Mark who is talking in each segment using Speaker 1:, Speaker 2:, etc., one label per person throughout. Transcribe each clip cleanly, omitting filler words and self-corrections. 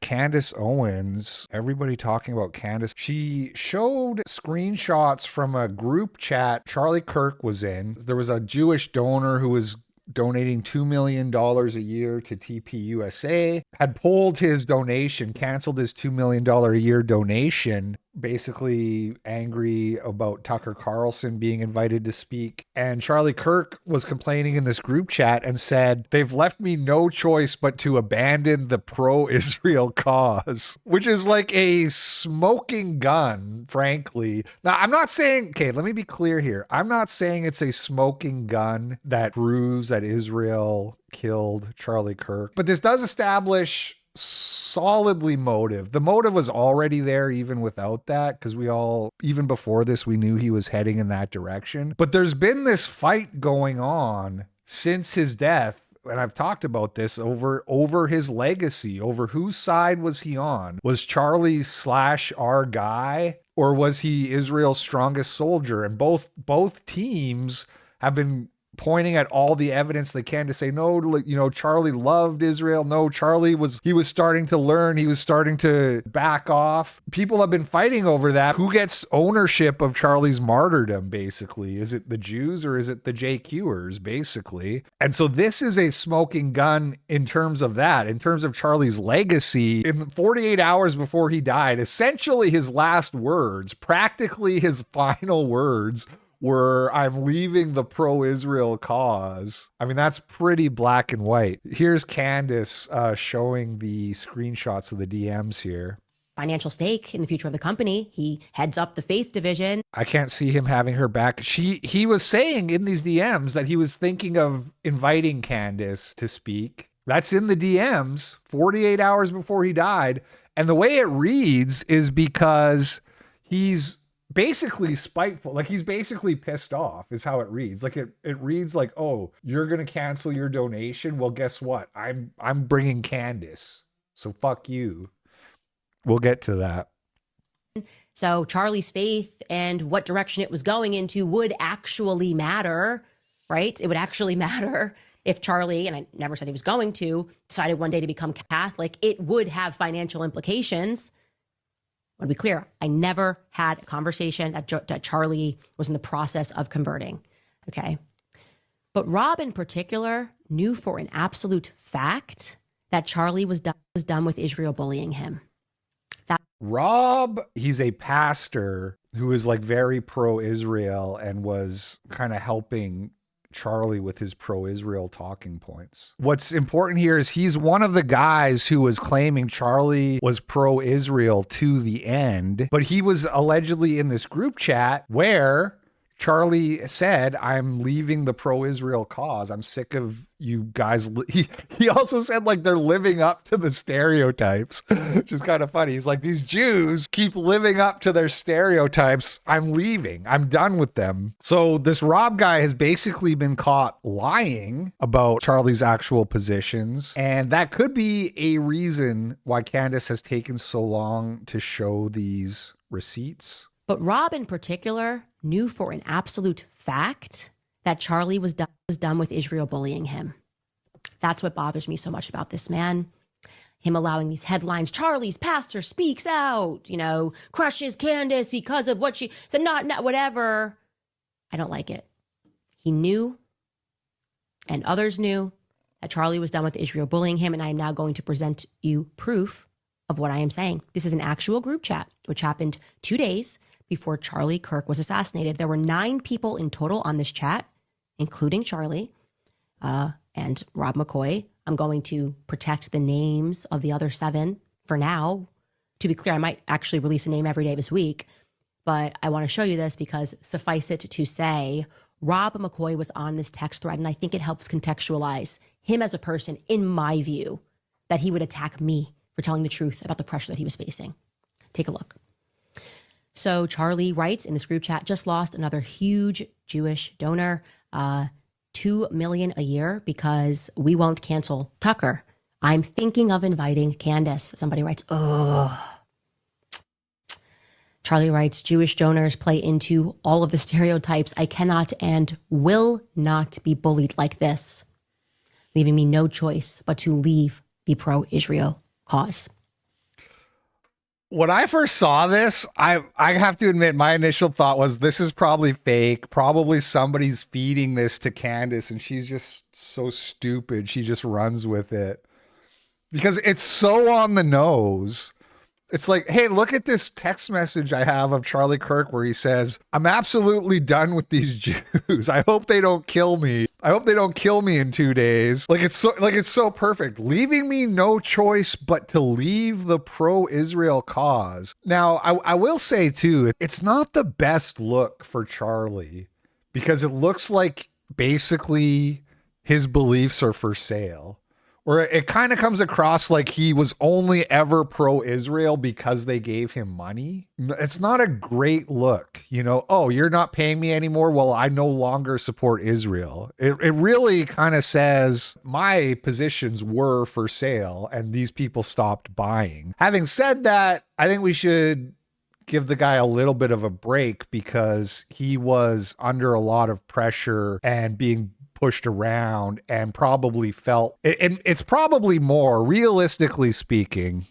Speaker 1: Candace Owens, everybody talking about Candace. She showed screenshots from a group chat Charlie Kirk was in. There was a Jewish donor who was donating $2 million a year to TPUSA, had pulled his donation, canceled his $2 million a year donation, basically angry about Tucker Carlson being invited to speak. And Charlie Kirk was complaining in this group chat and said, they've left me no choice but to abandon the pro-Israel cause, which is like a smoking gun, frankly. Now, I'm not saying, okay, let me be clear here. I'm not saying it's a smoking gun that proves that Israel killed Charlie Kirk, but this does establish solidly motive. The motive was already there even without that, because we all, even before this, we knew he was heading in that direction. But there's been this fight going on since his death, and I've talked about this, over his legacy, over whose side was he on. Was Charlie / our guy, or was he Israel's strongest soldier? And both teams have been pointing at all the evidence they can to say, no, Charlie loved Israel. No, he was starting to learn. He was starting to back off. People have been fighting over that. Who gets ownership of Charlie's martyrdom, basically? Is it the Jews or is it the JQers, basically? And so this is a smoking gun in terms of that, in terms of Charlie's legacy. In 48 hours before he died, essentially his last words, practically his final words, were, I'm leaving the pro-Israel cause. I mean, that's pretty black and white. Here's Candace showing the screenshots of the DMs here.
Speaker 2: Financial stake in the future of the company. He heads up the faith division.
Speaker 1: I can't see him having her back. He was saying in these DMs that he was thinking of inviting Candace to speak. That's in the DMs 48 hours before he died. And the way it reads is because he's basically spiteful. Like, he's basically pissed off is how it reads. Like, it reads like, oh, you're going to cancel your donation. Well, guess what? I'm bringing Candace. So fuck you. We'll get to that.
Speaker 2: So Charlie's faith and what direction it was going into would actually matter, right? It would actually matter if Charlie, and I never said he was going to, decided one day to become Catholic. It would have financial implications. I want to be clear, I never had a conversation that Charlie was in the process of converting, okay? But Rob in particular knew for an absolute fact that Charlie was done with Israel bullying him.
Speaker 1: Rob, he's a pastor who is like very pro-Israel and was kind of helping Charlie with his pro-Israel talking points. What's important here is he's one of the guys who was claiming Charlie was pro-Israel to the end, but he was allegedly in this group chat where Charlie said, I'm leaving the pro-Israel cause. I'm sick of you guys. He also said, like, they're living up to the stereotypes, which is kind of funny. He's like, these Jews keep living up to their stereotypes. I'm leaving. I'm done with them. So this Rob guy has basically been caught lying about Charlie's actual positions. And that could be a reason why Candace has taken so long to show these receipts.
Speaker 2: But Rob in particular knew for an absolute fact that Charlie was done with Israel bullying him. That's what bothers me so much about this man. Him allowing these headlines, Charlie's pastor speaks out, crushes Candace because of what she said, not whatever. I don't like it. He knew, and others knew, that Charlie was done with Israel bullying him, and I am now going to present you proof of what I am saying. This is an actual group chat, which happened 2 days before Charlie Kirk was assassinated. There were 9 people in total on this chat, including Charlie and Rob McCoy. I'm going to protect the names of the other 7 for now. To be clear, I might actually release a name every day this week, but I want to show you this because suffice it to say, Rob McCoy was on this text thread, and I think it helps contextualize him as a person, in my view, that he would attack me for telling the truth about the pressure that he was facing. Take a look. So Charlie writes in this group chat, just lost another huge Jewish donor, $2 million a year because we won't cancel Tucker. I'm thinking of inviting Candace. Somebody writes, oh. Charlie writes, Jewish donors play into all of the stereotypes. I cannot and will not be bullied like this, leaving me no choice but to leave the pro-Israel cause.
Speaker 1: When I first saw this, I have to admit my initial thought was this is probably fake. Probably somebody's feeding this to Candace and she's just so stupid. She just runs with it. Because it's so on the nose. It's like, hey, look at this text message I have of Charlie Kirk where he says, I'm absolutely done with these Jews. I hope they don't kill me. I hope they don't kill me in 2 days. It's so perfect. Leaving me no choice but to leave the pro-Israel cause. Now, I will say too, it's not the best look for Charlie because it looks like basically his beliefs are for sale. Or it kind of comes across like he was only ever pro-Israel because they gave him money. It's not a great look, you know. Oh, you're not paying me anymore? Well, I no longer support Israel. It really kind of says my positions were for sale and these people stopped buying. Having said that, I think we should give the guy a little bit of a break because he was under a lot of pressure and being pushed around and probably felt it's probably more realistically speaking,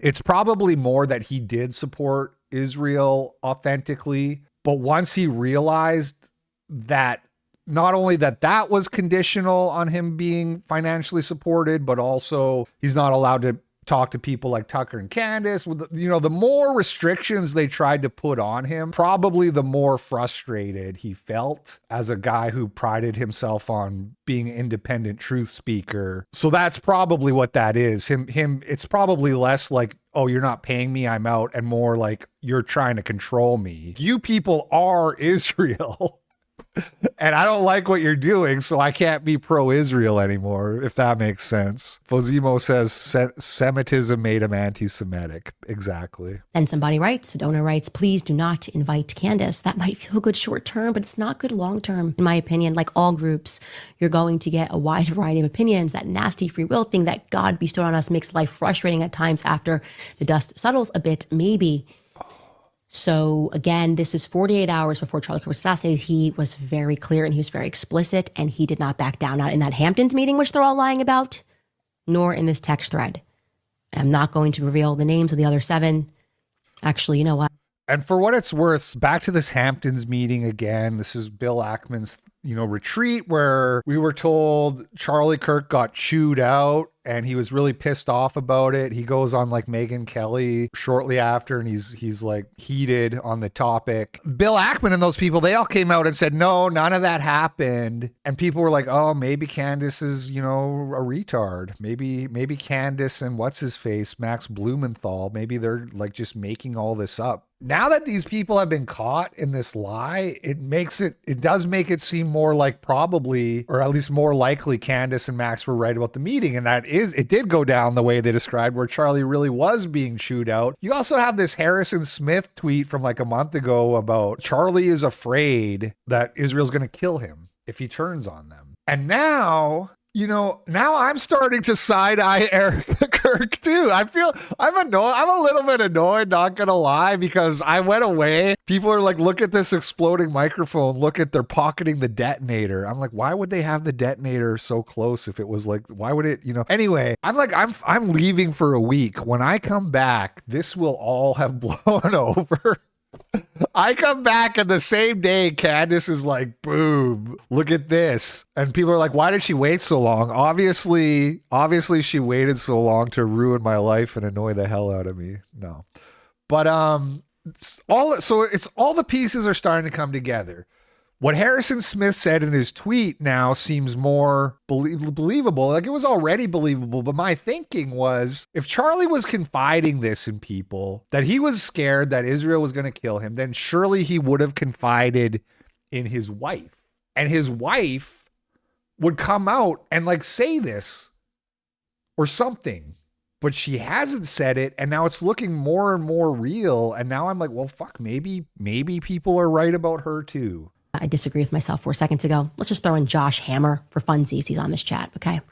Speaker 1: it's probably more that he did support Israel authentically, but once he realized that not only that was conditional on him being financially supported, but also he's not allowed to talk to people like Tucker and Candace. You know, the more restrictions they tried to put on him, probably the more frustrated he felt as a guy who prided himself on being an independent truth speaker. So that's probably what that is. It's probably less like, oh, you're not paying me, I'm out, and more like you're trying to control me. You people are Israel. And I don't like what you're doing, so I can't be pro-Israel anymore, if that makes sense. Fozimo says Semitism made him anti-Semitic. Exactly.
Speaker 2: And somebody writes, a donor writes, please do not invite Candace. That might feel good short term, but it's not good long term, in my opinion. Like all groups, you're going to get a wide variety of opinions. That nasty free will thing that God bestowed on us makes life frustrating at times after the dust settles a bit, maybe. So again, this is 48 hours before Charlie Kirk was assassinated. He was very clear and he was very explicit and he did not back down, not in that Hamptons meeting, which they're all lying about, nor in this text thread. I'm not going to reveal the names of the other 7. Actually, you know what?
Speaker 1: And for what it's worth, back to this Hamptons meeting again. This is Bill Ackman's, retreat where we were told Charlie Kirk got chewed out and he was really pissed off about it. He goes on like Megyn Kelly shortly after and he's like heated on the topic. Bill Ackman and those people, they all came out and said, no, none of that happened. And people were like, oh, maybe Candace is, a retard. Maybe Candace and what's his face, Max Blumenthal, maybe they're like just making all this up. Now that these people have been caught in this lie, it does make it seem more like probably, or at least more likely Candace and Max were right about the meeting. And it did go down the way they described where Charlie really was being chewed out. You also have this Harrison Smith tweet from like a month ago about Charlie is afraid that Israel's going to kill him if he turns on them. And now I'm starting to side-eye Eric Kirk too. I'm annoyed. I'm a little bit annoyed, not gonna lie, because I went away. People are like, look at this exploding microphone. Look at, they're pocketing the detonator. I'm like, why would they have the detonator so close if it was like, why would it, Anyway, I'm leaving for a week. When I come back, this will all have blown over. I come back and the same day Candace is like, boom, look at this. And people are like, why did she wait so long? Obviously she waited so long to ruin my life and annoy the hell out of me. No. But it's all the pieces are starting to come together. What Harrison Smith said in his tweet now seems more believable. Like it was already believable, but my thinking was if Charlie was confiding this in people, that he was scared that Israel was going to kill him, then surely he would have confided in his wife. And his wife would come out and like say this or something. But she hasn't said it, and now it's looking more and more real. And now I'm like, well, fuck, maybe people are right about her too.
Speaker 2: I disagree with myself 4 seconds ago. Let's just throw in Josh Hammer for funsies. He's on this chat, okay?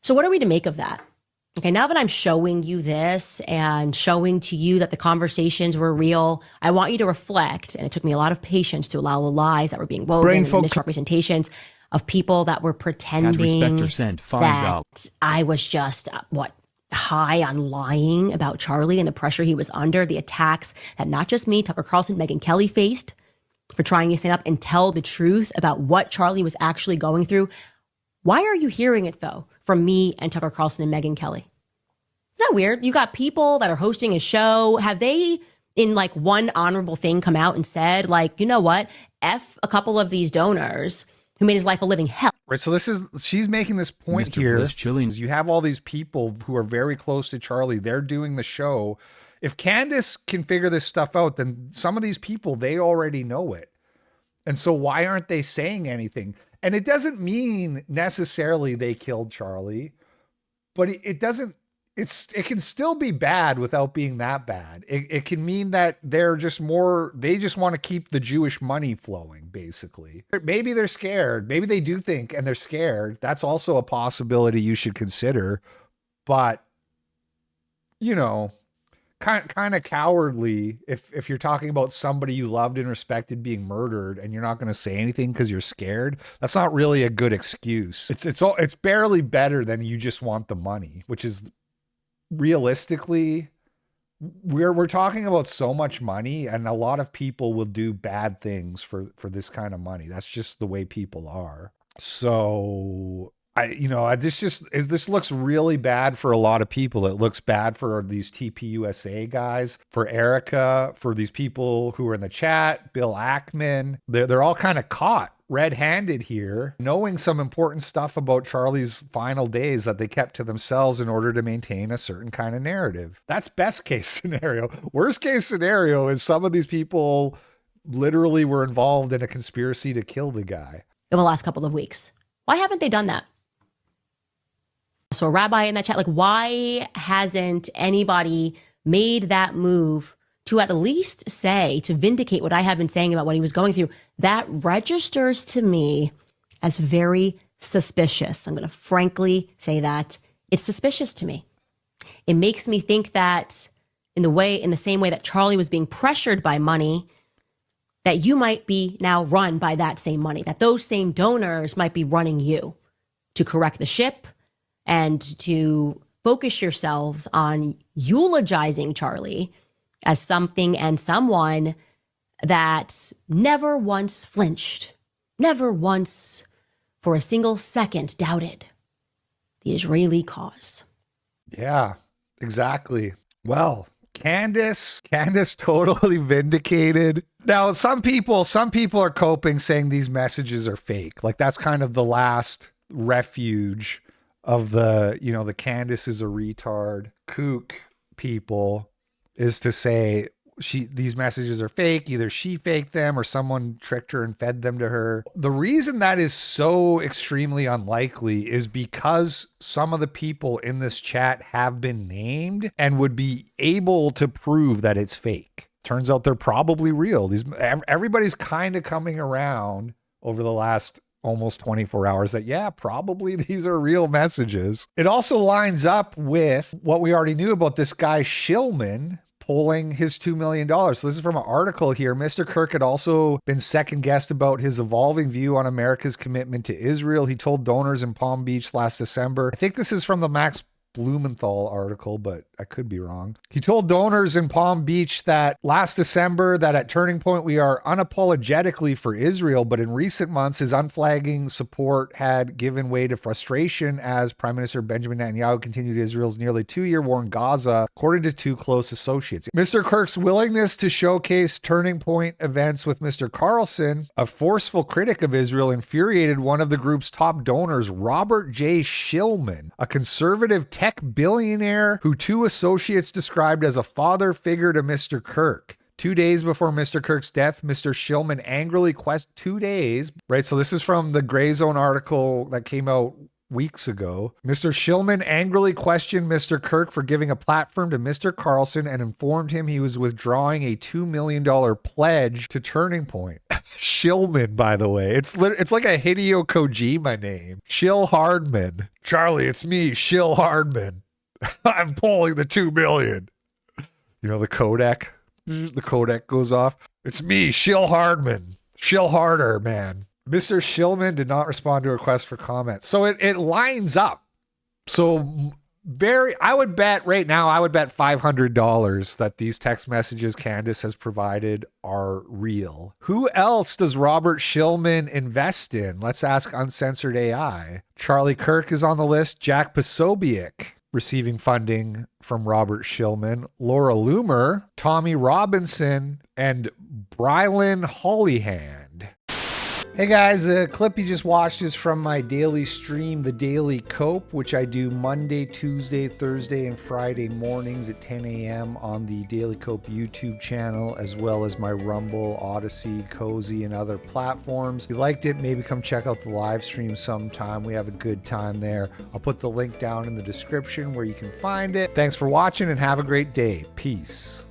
Speaker 2: So what are we to make of that? Okay, now that I'm showing you this and showing to you that the conversations were real, I want you to reflect, and it took me a lot of patience to allow the lies that were being woven and the misrepresentations of people that were pretending that I was just, high on lying about Charlie and the pressure he was under, the attacks that not just me, Tucker Carlson, Megyn Kelly faced for trying to stand up and tell the truth about what Charlie was actually going through. Why are you hearing it, though, from me and Tucker Carlson and Megyn Kelly? Isn't that weird? You got people that are hosting a show. Have they, in like one honorable thing, come out and said, like, you know what? F a couple of these donors who made his life a living hell.
Speaker 1: Right. So she's making this point
Speaker 3: Mr.
Speaker 1: here.
Speaker 3: Bliss chilling.
Speaker 1: You have all these people who are very close to Charlie. They're doing the show. If Candace can figure this stuff out, then some of these people, they already know it. And so why aren't they saying anything? And it doesn't mean necessarily they killed Charlie, but it doesn't, it can still be bad without being that bad. It can mean that they're just they just want to keep the Jewish money flowing, basically. Maybe they're scared. Maybe they do think and they're scared. That's also a possibility you should consider. But, you know, kind of cowardly if you're talking about somebody you loved and respected being murdered and you're not going to say anything because you're scared. That's not really a good excuse. It's barely better than you just want the money, which is realistically, we're talking about so much money, and a lot of people will do bad things for this kind of money. That's just the way people are. So this looks really bad for a lot of people. It looks bad for these TPUSA guys, for Erica, for these people who are in the chat, Bill Ackman. They're all kind of caught red-handed here, knowing some important stuff about Charlie's final days that they kept to themselves in order to maintain a certain kind of narrative. That's best case scenario. Worst case scenario is some of these people literally were involved in a conspiracy to kill the guy.
Speaker 2: In the last couple of weeks. Why haven't they done that? So a rabbi in that chat, like, why hasn't anybody made that move to at least say, to vindicate what I have been saying about what he was going through? That registers to me as very suspicious. I'm going to frankly say that it's suspicious to me. It makes me think that in the same way that Charlie was being pressured by money, that you might be now run by that same money, that those same donors might be running you to correct the ship and to focus yourselves on eulogizing Charlie as something and someone that never once flinched, never once for a single second doubted the Israeli cause.
Speaker 1: Yeah, exactly. Well, Candace totally vindicated. Now, some people are coping saying these messages are fake. Like, that's kind of the last refuge of the Candace is a retard kook people, is to say these messages are fake. Either she faked them or someone tricked her and fed them to her. The reason that is so extremely unlikely is because some of the people in this chat have been named and would be able to prove that it's fake. Turns out they're probably real. Everybody's kind of coming around over the last almost 24 hours that, yeah, probably these are real messages. It also lines up with what we already knew about this guy Shillman pulling his $2 million. So this is from an article here. Mr. Kirk had also been second guessed about his evolving view on America's commitment to Israel. He told donors in Palm Beach last December. I think this is from the Max Blumenthal article, but I could be wrong. He told donors in Palm Beach that last December that at Turning Point we are unapologetically for Israel, but in recent months his unflagging support had given way to frustration as Prime Minister Benjamin Netanyahu continued Israel's nearly 2-year war in Gaza, according to two close associates. Mr. Kirk's willingness to showcase Turning Point events with Mr. Carlson, a forceful critic of Israel, infuriated one of the group's top donors, Robert J. Shillman, a conservative tech billionaire who two associates described as a father figure to Mr. Kirk. 2 days before Mr. Kirk's death, Mr. Shillman angrily questioned 2 days, right? So this is from the Gray Zone article that came out weeks ago. Mr. Shillman angrily questioned Mr. Kirk for giving a platform to Mr. Carlson and informed him he was withdrawing a $2 million pledge to Turning Point. Shillman, by the way. It's like a Hideo Kojima name. Shill Hardman. Charlie, it's me, Shill Hardman. I'm pulling the 2 million. You know, the codec. The codec goes off. It's me, Shill Hardman. Shill harder, man. Mr. Shillman did not respond to a request for comment. So it lines up. So I would bet right now, I would bet $500 that these text messages Candace has provided are real. Who else does Robert Shillman invest in? Let's ask Uncensored AI. Charlie Kirk is on the list. Jack Posobiec receiving funding from Robert Shillman. Laura Loomer, Tommy Robinson, and Brylan Hollyhand. Hey guys, the clip you just watched is from my daily stream, The Daily Cope, which I do Monday, Tuesday, Thursday, and Friday mornings at 10 a.m. on the Daily Cope YouTube channel, as well as my Rumble, Odyssey, Cozy, and other platforms. If you liked it, maybe come check out the live stream sometime. We have a good time there. I'll put the link down in the description where you can find it. Thanks for watching and have a great day. Peace.